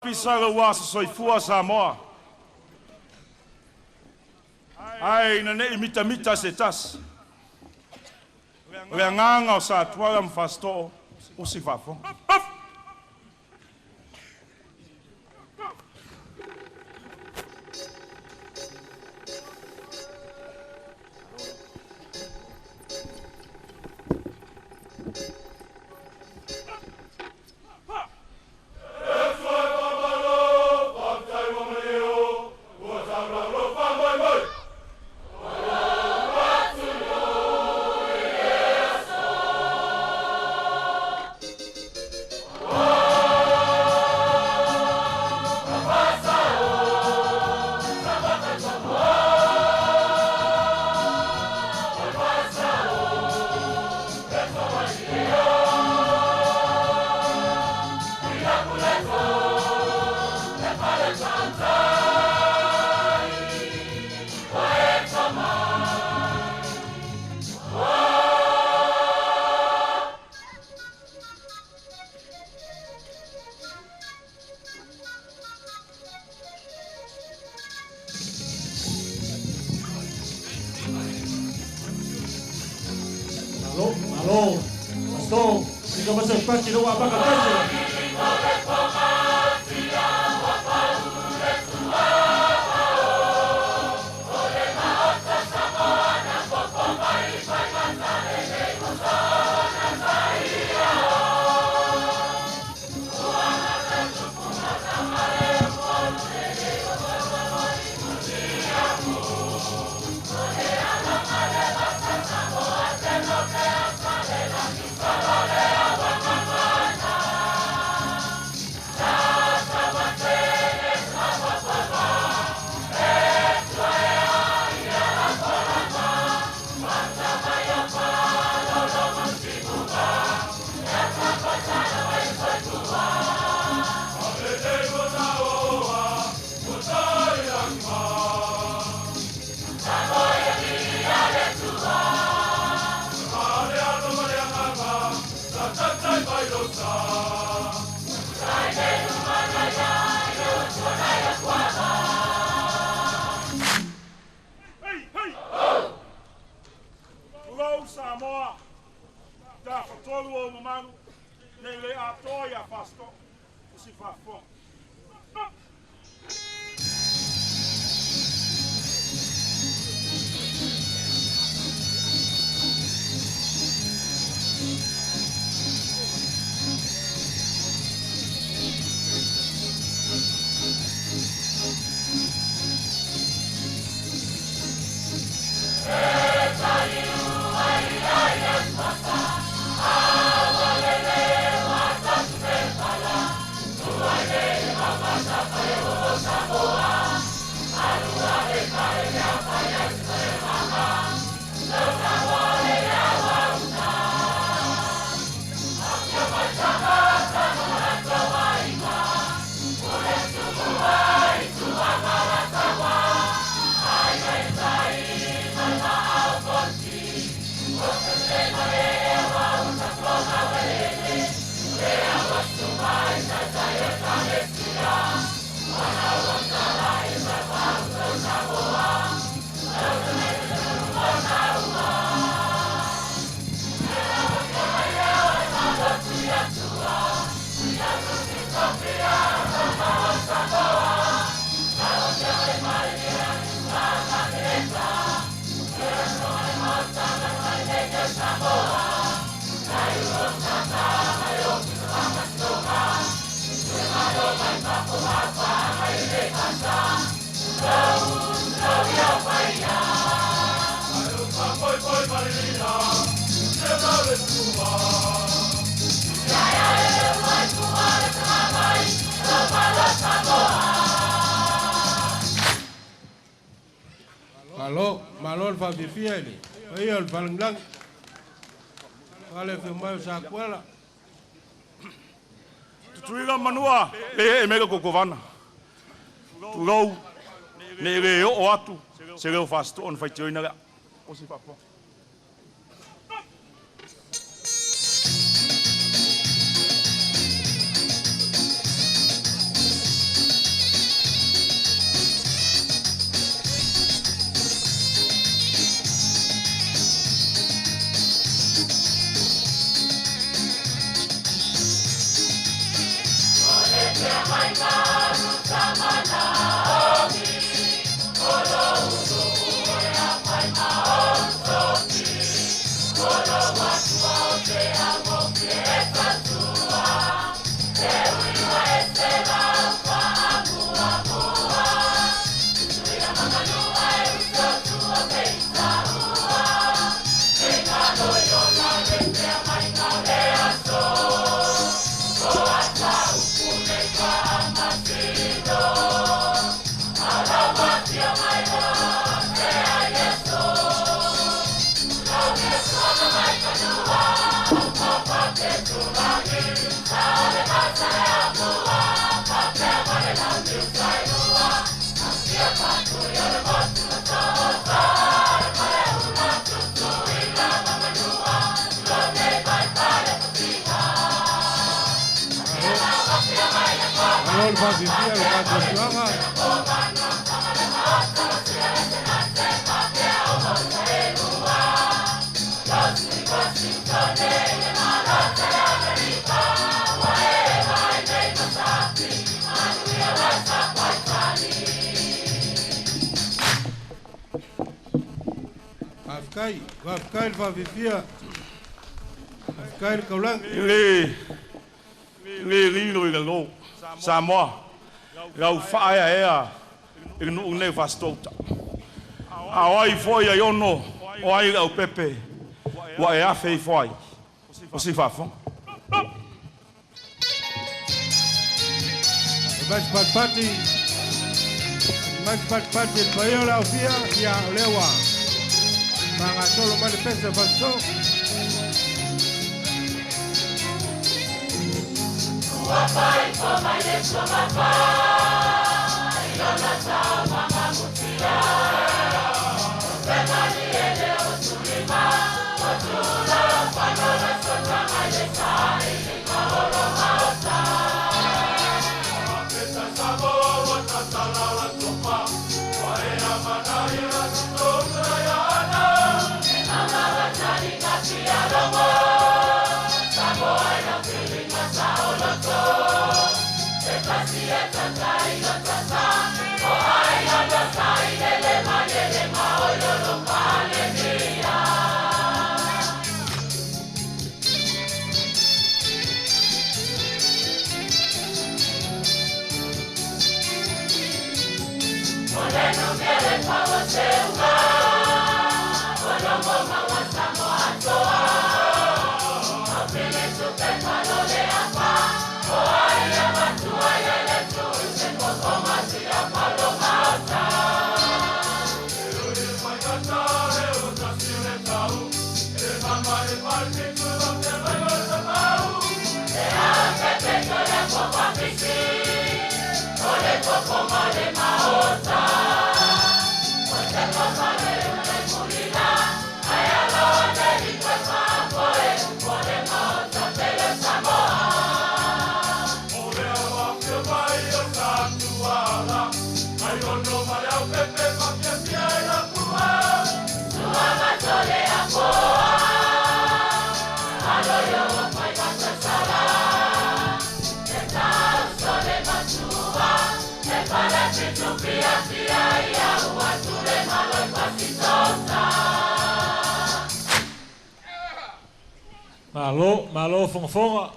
Pisaga wasa soifua Samoa. Ai na ne mita setas. Nganga o sa tuaga mfasto usifafo. Alô, pastor, fica você parte do abacate. Samoa, da fatolo o mamano, nelle atoia pasto, si fa fuoco. Alô, malol fa bifieli. Aí o balanglang. Vale filmar essa coela. Tuiga manua, e mega kokovana. Tugau, ne o atu, se o fasto on fai tioina, o si fa fuoco. Malol Fafifia le katuanga. Afkai Fafifia. Afkai kaulang. Le lo lo Samoa rau faia ea inu ne fastota awai foi ai ono o ai au pepe wa e afe foi o si fafo Mas patpati bayo la ofia ya lewa manga solo mali pesa fasto Wapai koma yeso wapai Yona sao mama mutia Pemani ele osulima Otula panola sota malesa Ilima olo maota Pesa sabo wata talala topa Waea manai rasito Rayana Mama watani ngati aromo Sabo aina filinga saolo Malo fonga.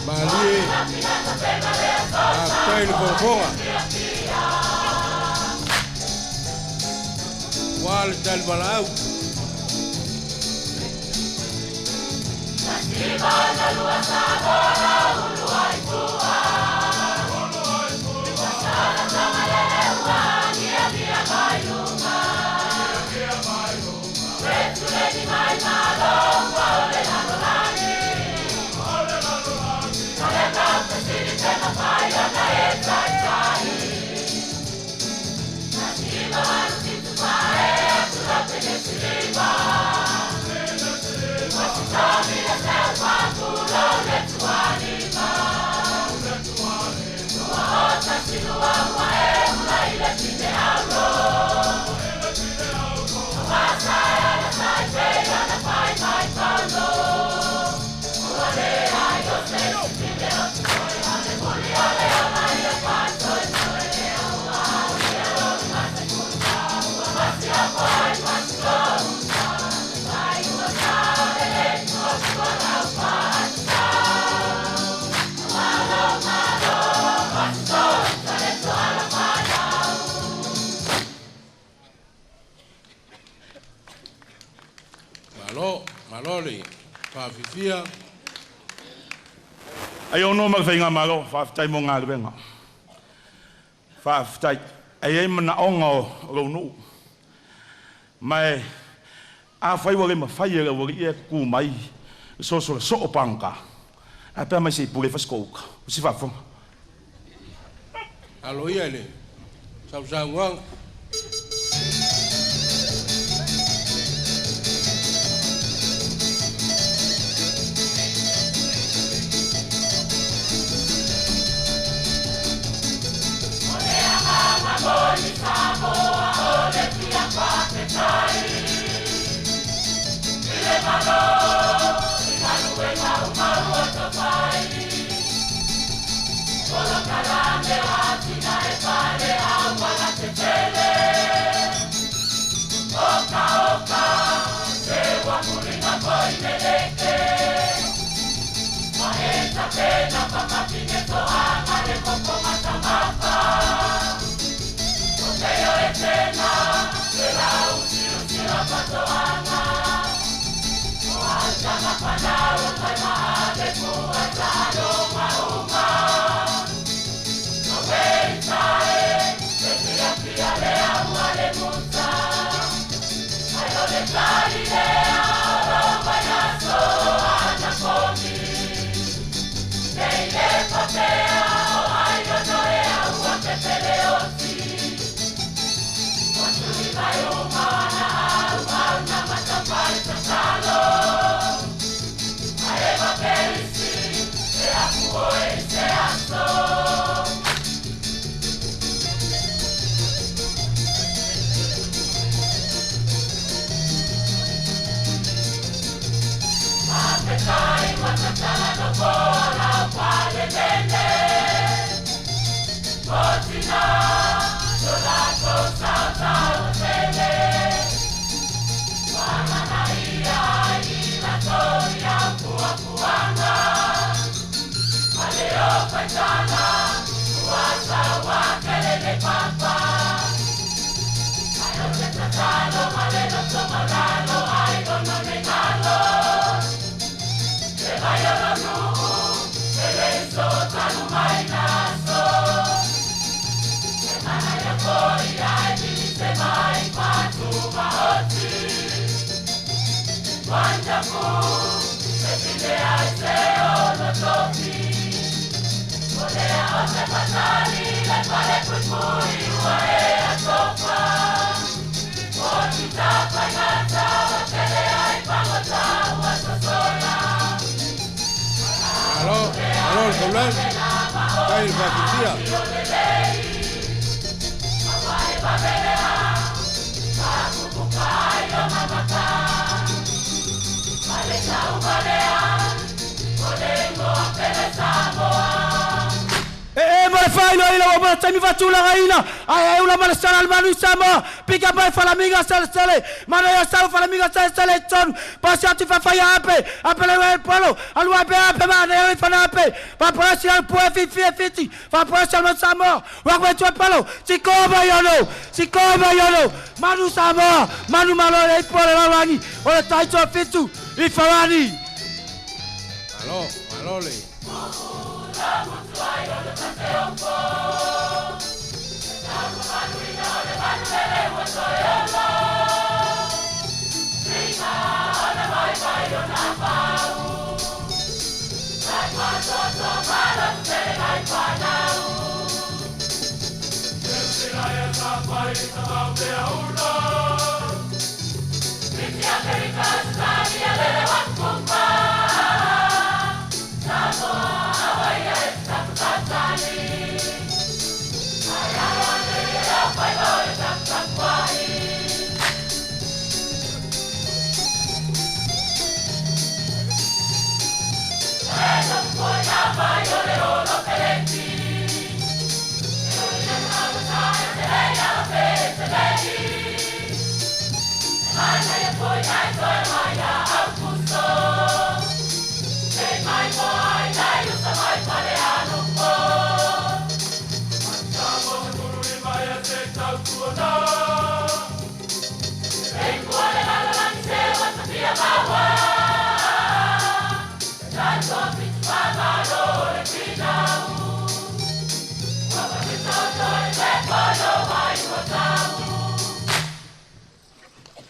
Mali. Afkai fonga. Wal tal balau. Ibana luasa bola uluai tua Maloli, Fafifia. ai ono ma fainga malo fa tai mo nga benga fa tai ai mana onga lo no mai a fai wale ma fai era wale e ku mai so panka a pe mai se pule fa skoka si fa fo Alo iele. Sau Aló, el celular. Está ahí, la Fai no ila wa tami fatula gaina ai una malasala al manu sama pica pa falamiga sale mano ya sa falamiga sale ton pasiati fa faya ape el pueblo al wa ape mano ya fa ape pa presi al puefi fiti fa presi al sama wa kwa tu palo si come yo no manu sama manu malo el pueblo la wangi o le taito fitu I farani aló le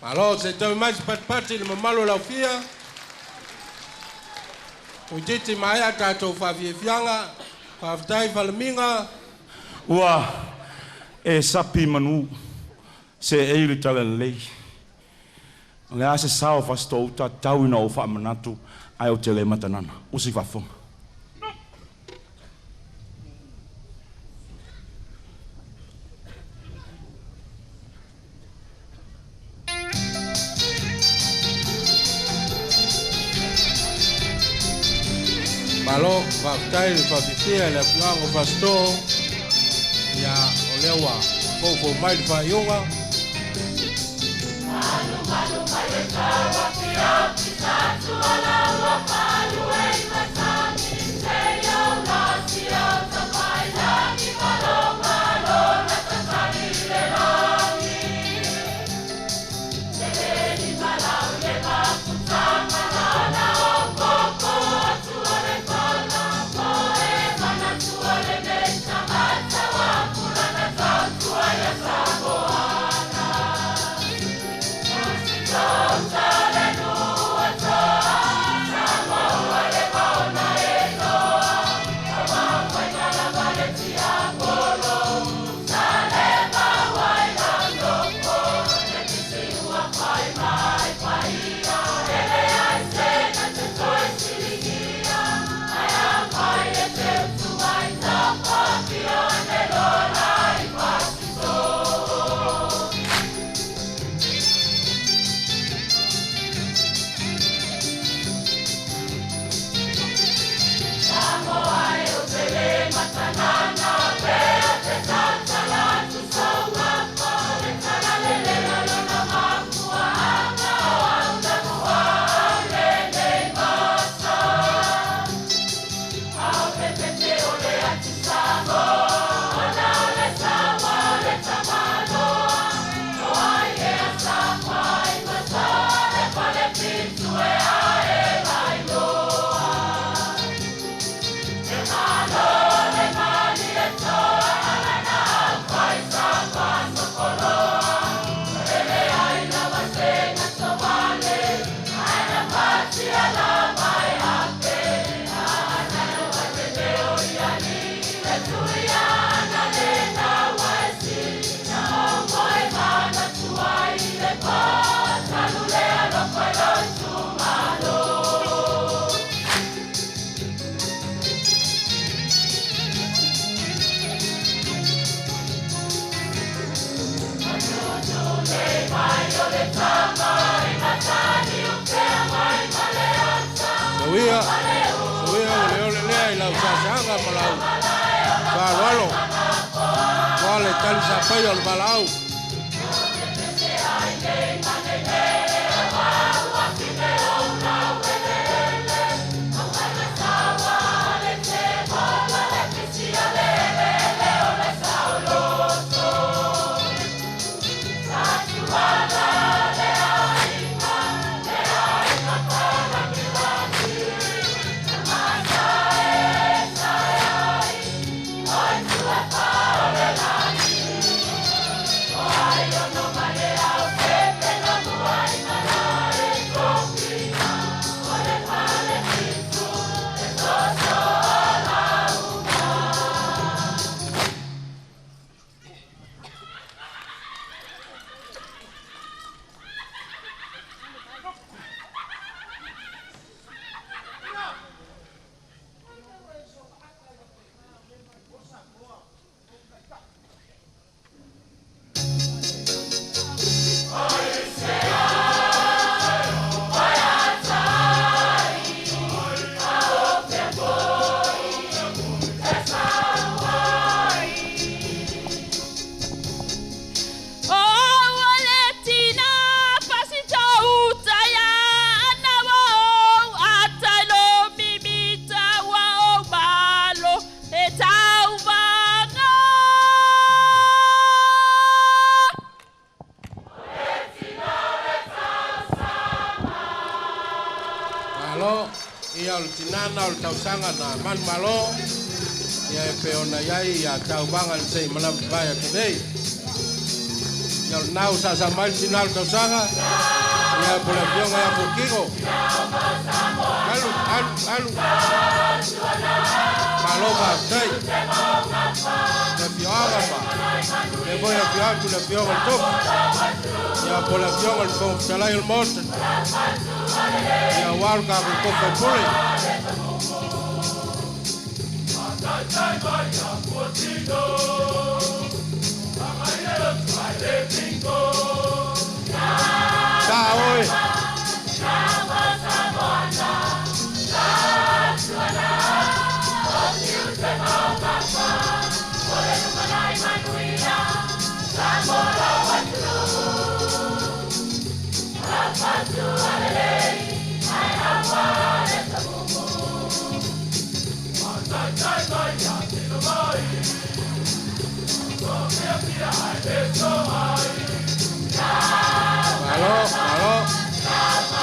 Alô, se tau mais pat-pati le mamalo la fia. O jiti mai a tātou whawhiawhianga, whawhitai whalaminga. Ua e sapi manu se eiri tala lei. Le a se sao fastou ta tauina o whaamanatu ai o te le matanana. Usi whafonga. Malo, whawhitai le whawhitia le whianga whastou. Ia o lewa, fofo mai le whaionga. Palu ei masani, se yo la si o ta mai la ni malo. malau. Walo. Wale tali sa pai al malau. Tinana o tausanga na man malo ia pe ona yai ia taubanga sei mana vai today ia nau sa mal sinal tausanga ia pola pionga ia pokigo alu malo va sei le pionga pa le voy a piar tu le pionga el top ia pola pionga el con chalai el monte ia warga con coco puli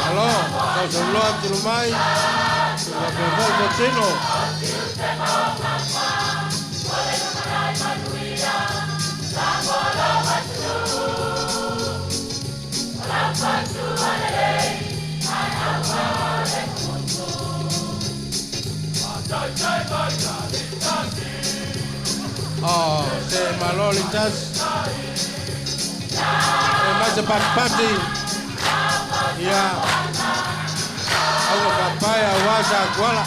Aló, kau sebelum tu rumai, sudah berbuat botino. Oh, se malolitas. Mas pati. Ya. Aku papaya wasa kuala.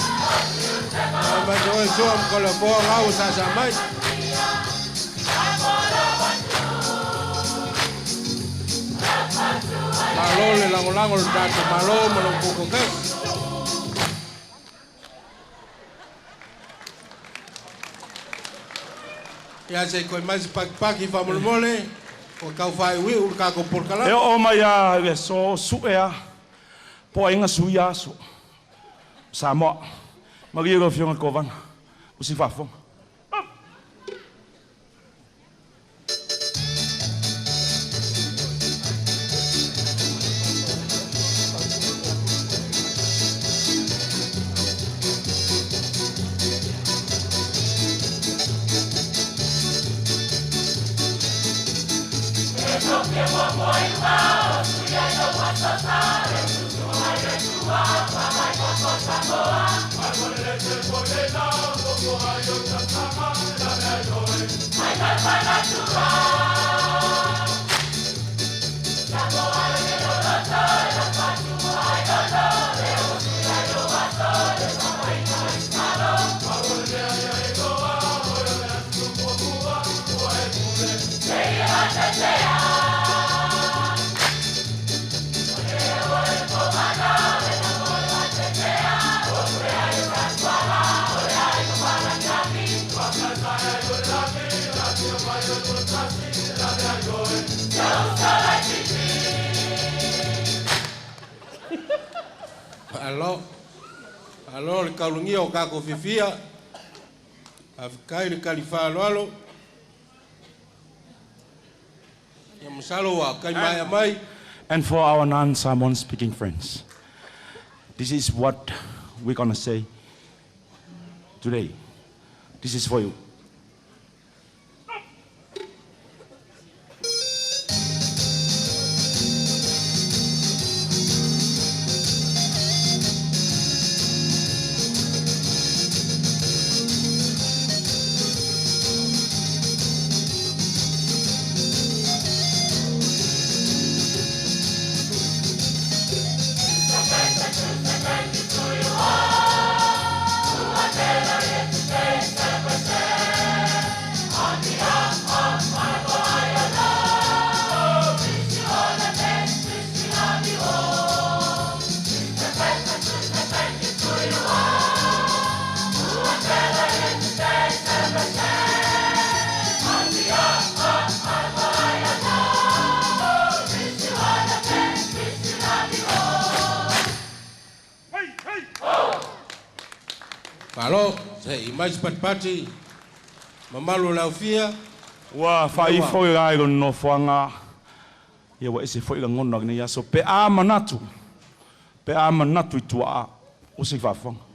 Mas suam kalau buang au sasamai. Malo le lango-lango datu malo melumpuku kes. Ya sei koi mais pak-paki famulmole. O kau fai wi ur ka ko porkala. E o mai a e so suea. Po inga suia so. Samo. Magia go fiona ko van. Usi fafo. Yeah. Alo le kaulungia o kako fifia. Afikai le kalifa alo. Ya musalo wa kai mai. And for our non-Samoan speaking friends, this is what we're going to say today. This is for you. Alo, sei mais patpati. Mamalu laufia. Wa fai foi rai no fanga. Ia wa ese foi ngona ni ya so pe a manatu. Pe a manatu tua o se va fanga.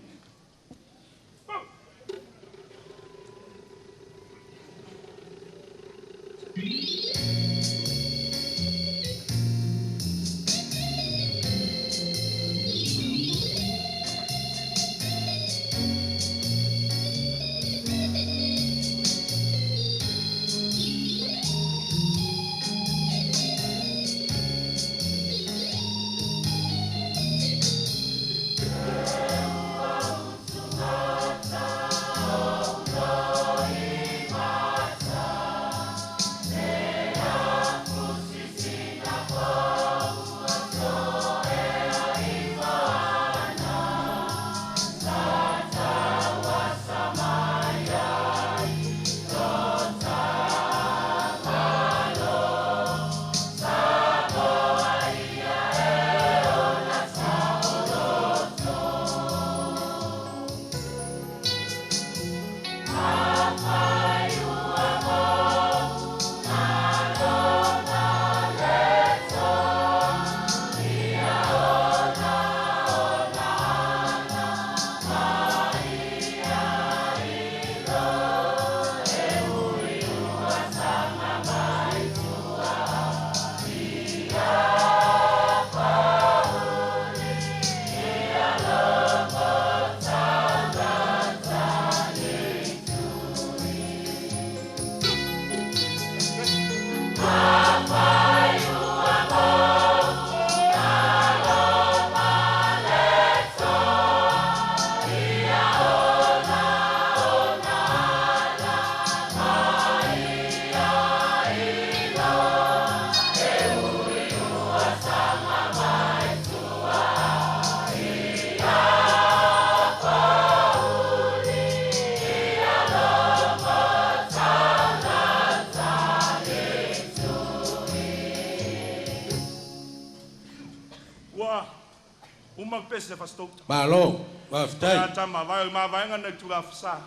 pese pastor. Malo, waftai. Ya tama vai ngana tura fsa.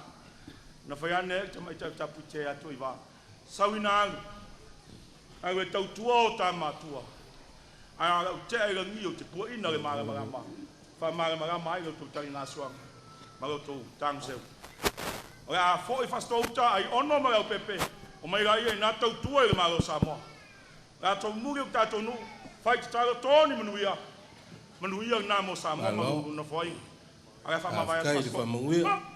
Na fayane tama tapuche atu iva. Sawina ai tau tua tama tua. Ai te ai ngi o te po ina le mara mara ma. Fa mara mara mai o tu tari na swang. Malo tu tang se. Ora foi pastor ta ai ono mara o pepe. O mai gai na tau tua le mara Samoa. La tau muri o ta tonu. Fai te taro toni manuia. Manuia na mo Samoa na foi. Ai fa ma vai Kai de famuia. Tua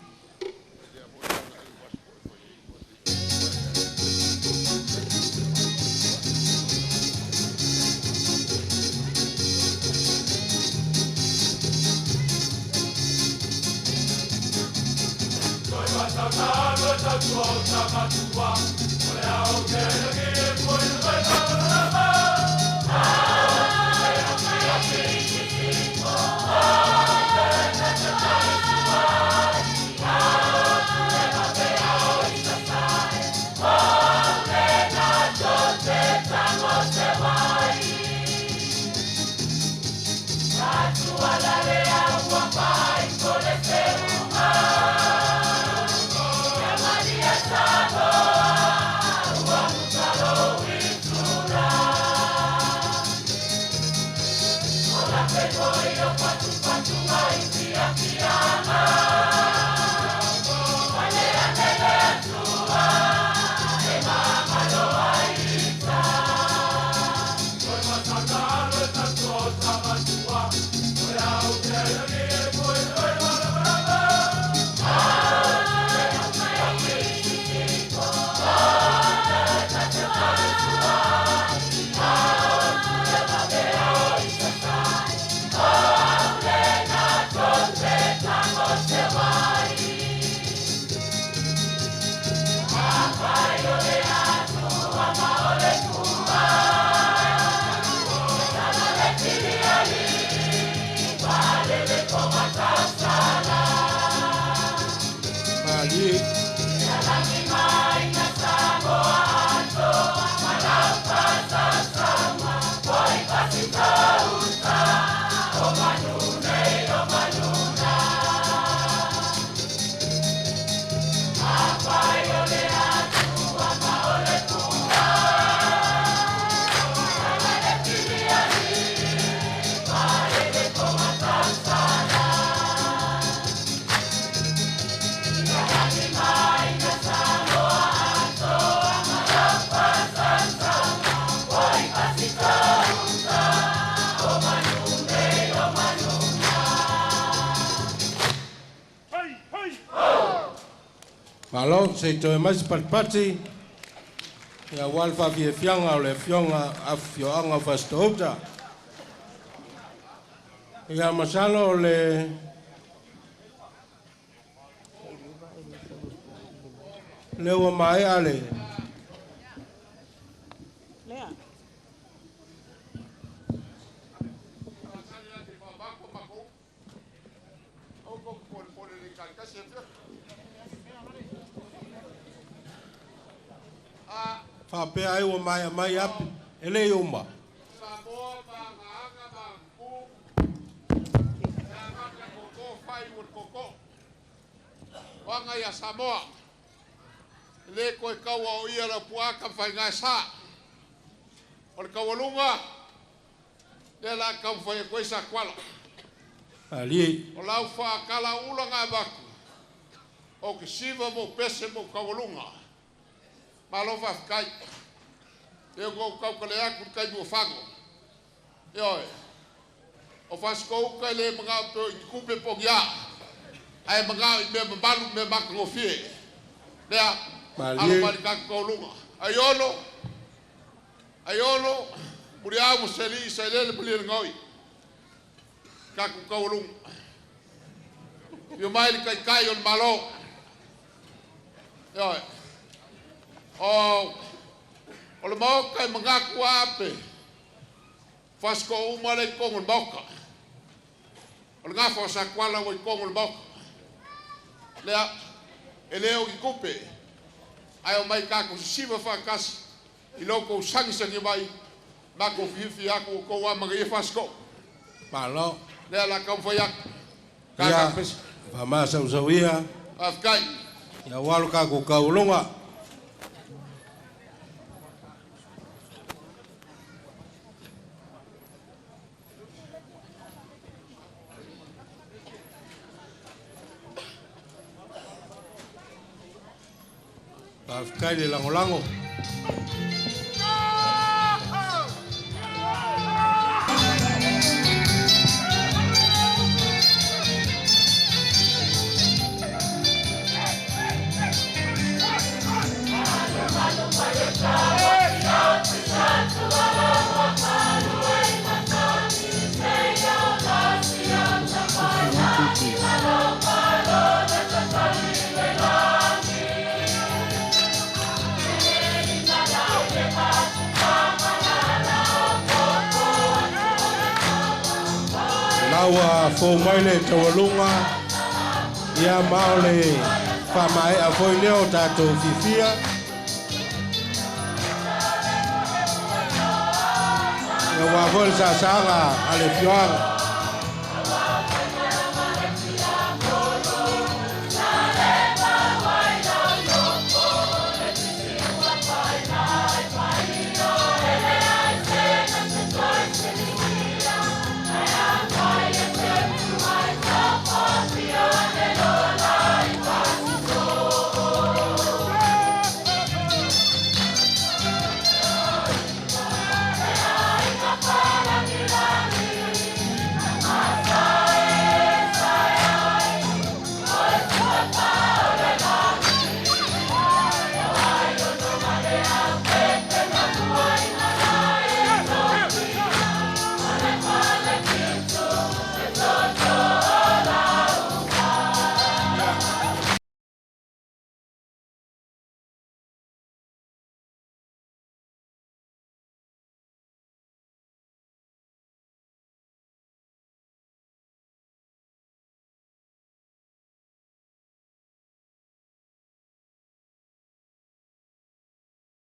Malo se to mais parpati ya walfa fi fianga o le fionga afioanga fastota ya masalo le o mai ale fa pe ai o mai api ele uma Samoa maanga mangku ngaka koko fai ur koko wanga ya Samoa le ko kawa o ia la puaka fai ngasa or kawalunga le la kam fai ko sa kwala ali o lau fa kala ulanga baku o ke siva mo pese mo kawalunga malova kai eu go calcular com cai do fago eu o faz com que ele manga coupe pogia ai manga me balu me bakro fie né ali alba com lunga ayolo buria museli sele bulir ngoi ka com lunga eu mai kai on malo eu o le moka e mangaku ape fasko uma le kongo moka o le ngafo sa kwala o kongo moka lea e leo ki kupe ai o mai kako siva fakas i loko sangisangi mai mako fifi aku ko wa maga e fasko malo lea la kam foyak ya kaka pes fama sauia afkai ya walu ka ko kaulunga Afkai de lango-lango. Lawa fo mai le tawalunga ia maole fa mai a foi leo tato fifia ia wa vol sa sanga ale fiora